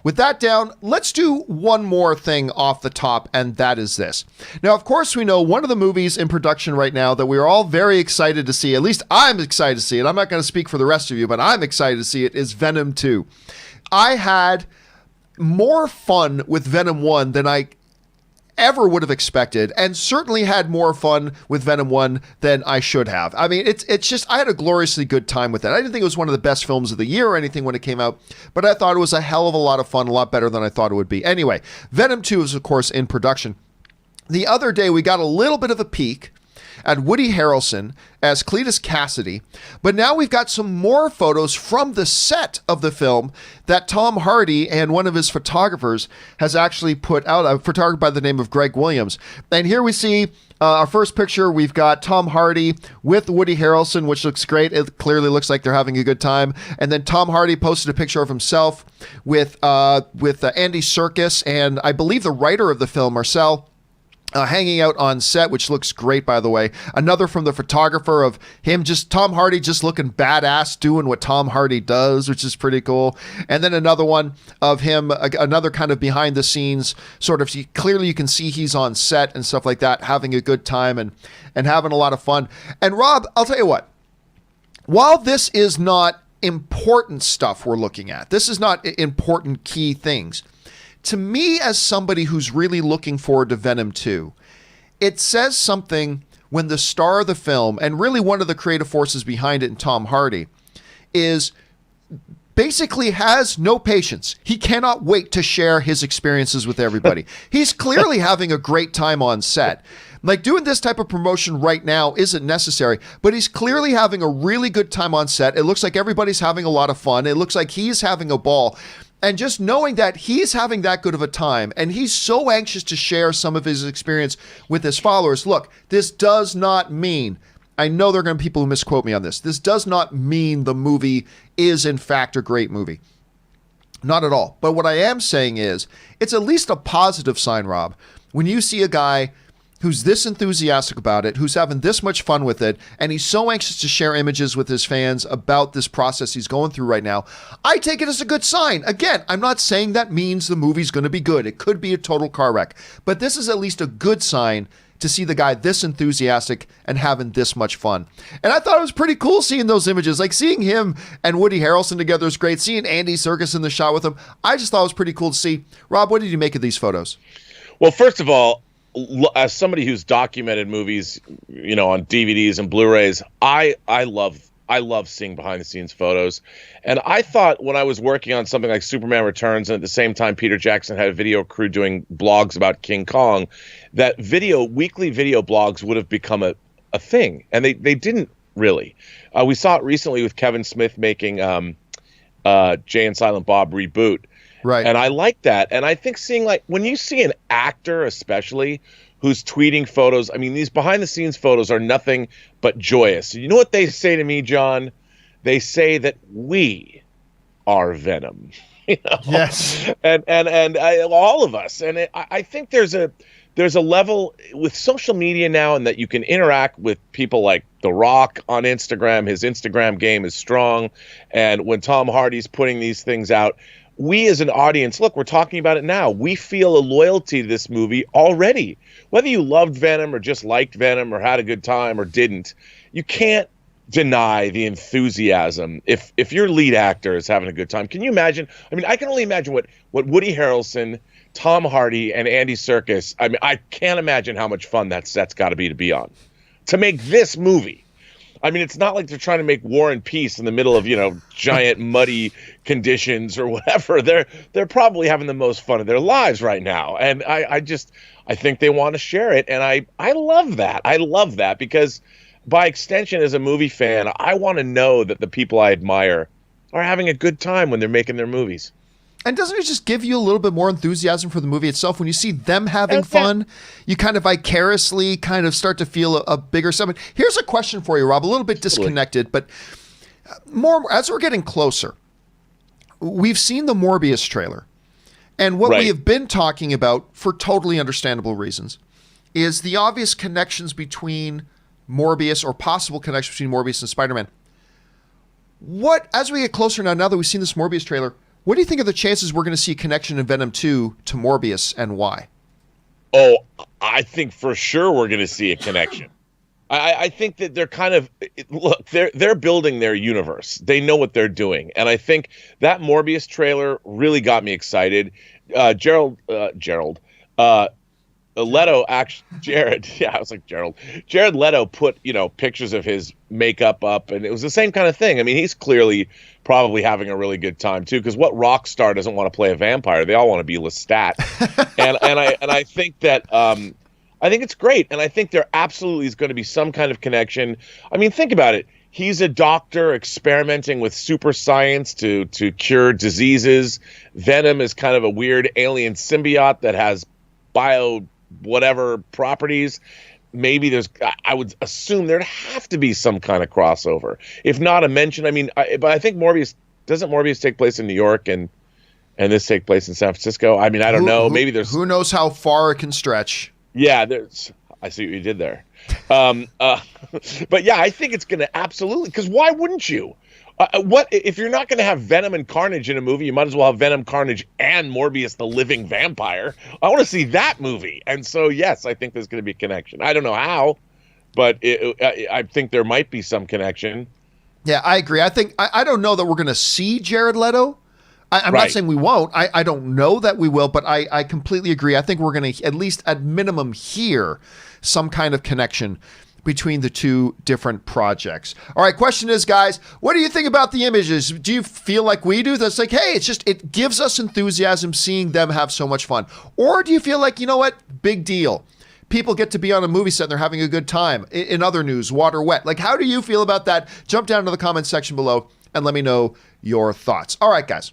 with that down, let's do one more thing off the top, and that is this. Now, of course, we know one of the movies in production right now that we're all very excited to see, at least I'm excited to see it. I'm not going to speak for the rest of you, but I'm excited to see it, is Venom 2. I had more fun with Venom 1 than I ever would have expected, and certainly had more fun with Venom 1 than I should have. I mean, it's just, I had a gloriously good time with it. I didn't think it was one of the best films of the year or anything when it came out, but I thought it was a hell of a lot of fun, a lot better than I thought it would be. Anyway, Venom 2 is, of course, in production. The other day, we got a little bit of a peek at Woody Harrelson as Cletus Cassidy, but now we've got some more photos from the set of the film that Tom Hardy and one of his photographers has actually put out, a photographer by the name of Greg Williams. And here we see our first picture. We've got Tom Hardy with Woody Harrelson, which looks great. It clearly looks like they're having a good time. And then Tom Hardy posted a picture of himself with Andy Serkis and I believe the writer of the film, Marcel, hanging out on set, which looks great, by the way. Another from the photographer of him, just Tom Hardy just looking badass, doing what Tom Hardy does, which is pretty cool. And then another one of him, another kind of behind the scenes, sort of, clearly you can see he's on set and stuff like that, having a good time and having a lot of fun. And Rob, I'll tell you what, while this is not important stuff we're looking at, this is not important key things, to me, as somebody who's really looking forward to Venom 2, it says something when the star of the film, and really one of the creative forces behind it in Tom Hardy, is basically has no patience. He cannot wait to share his experiences with everybody. He's clearly having a great time on set. Like, doing this type of promotion right now isn't necessary, but he's clearly having a really good time on set. It looks like everybody's having a lot of fun. It looks like he's having a ball. And just knowing that he's having that good of a time and he's so anxious to share some of his experience with his followers. Look, this does not mean, I know there are going to be people who misquote me on this. This does not mean the movie is in fact a great movie. Not at all. But what I am saying is it's at least a positive sign, Rob, when you see a guy who's this enthusiastic about it, who's having this much fun with it, and he's so anxious to share images with his fans about this process he's going through right now. I take it as a good sign. Again, I'm not saying that means the movie's going to be good. It could be a total car wreck. But this is at least a good sign to see the guy this enthusiastic and having this much fun. And I thought it was pretty cool seeing those images. Like, seeing him and Woody Harrelson together is great. Seeing Andy Serkis in the shot with him, I just thought it was pretty cool to see. Rob, what did you make of these photos? Well, first of all, as somebody who's documented movies, you know, on DVDs and Blu-rays, I love seeing behind the scenes photos. And I thought when I was working on something like Superman Returns, and at the same time Peter Jackson had a video crew doing blogs about King Kong, that weekly video blogs would have become a thing. And they didn't really. We saw it recently with Kevin Smith making Jay and Silent Bob Reboot. Right. And I like that. And I think seeing, like, when you see an actor especially who's tweeting photos, I mean, these behind the scenes photos are nothing but joyous. You know what they say to me, John? They say that we are Venom. You know? Yes. And all of us. And I think there's a level with social media now, and that you can interact with people like The Rock on Instagram. His Instagram game is strong. And when Tom Hardy's putting these things out, we as an audience, look, we're talking about it now. We feel a loyalty to this movie already. Whether you loved Venom or just liked Venom or had a good time or didn't, you can't deny the enthusiasm if your lead actor is having a good time. Can you imagine? I mean, I can only imagine what Woody Harrelson, Tom Hardy, and Andy Serkis, I mean, I can't imagine how much fun that set's got to be on. To make this movie. I mean, it's not like they're trying to make War and Peace in the middle of, you know, giant muddy conditions or whatever. They're probably having the most fun of their lives right now. And I think they want to share it. And I love that. I love that because by extension, as a movie fan, I want to know that the people I admire are having a good time when they're making their movies. And doesn't it just give you a little bit more enthusiasm for the movie itself? When you see them having fun, you kind of vicariously kind of start to feel a bigger something. Here's a question for you, Rob, a little bit disconnected, but more as we're getting closer, we've seen the Morbius trailer. And what we have been talking about, for totally understandable reasons, is the obvious connections between Morbius, or possible connections between Morbius and Spider-Man. As we get closer now that we've seen this Morbius trailer, What do you think are the chances we're going to see a connection in Venom 2 to Morbius, and why? Oh, I think for sure we're going to see a connection. I think that they're kind of look. They're building their universe. They know what they're doing, and I think that Morbius trailer really got me excited. Jared Leto actually, I was like Gerald. Jared Leto put pictures of his makeup up, and it was the same kind of thing. I mean, he's clearly probably having a really good time too. Because what rock star doesn't want to play a vampire? They all want to be Lestat, and I think that. I think it's great, and I think there absolutely is going to be some kind of connection. I mean, think about it. He's a doctor experimenting with super science to cure diseases. Venom is kind of a weird alien symbiote that has bio whatever properties. Maybe I would assume there'd have to be some kind of crossover, if not a mention. I mean, but I think doesn't Morbius take place in New York and this take place in San Francisco? I mean, I don't know. Maybe there's who knows how far it can stretch. Yeah, I see what you did there. But yeah, I think it's going to absolutely, because why wouldn't you? What if you're not going to have Venom and Carnage in a movie? You might as well have Venom, Carnage, and Morbius, the living vampire. I want to see that movie. And so, yes, I think there's going to be a connection. I don't know how, but I think there might be some connection. Yeah, I agree. I don't know that we're going to see Jared Leto. I'm not saying we won't. I don't know that we will, but I completely agree. I think we're going to, at least at minimum, hear some kind of connection between the two different projects. All right, question is, guys, what do you think about the images? Do you feel like we do? That's like, hey, it gives us enthusiasm seeing them have so much fun. Or do you feel like, you know what, big deal. People get to be on a movie set and they're having a good time. In other news, water wet. Like, how do you feel about that? Jump down to the comments section below and let me know your thoughts. All right, guys.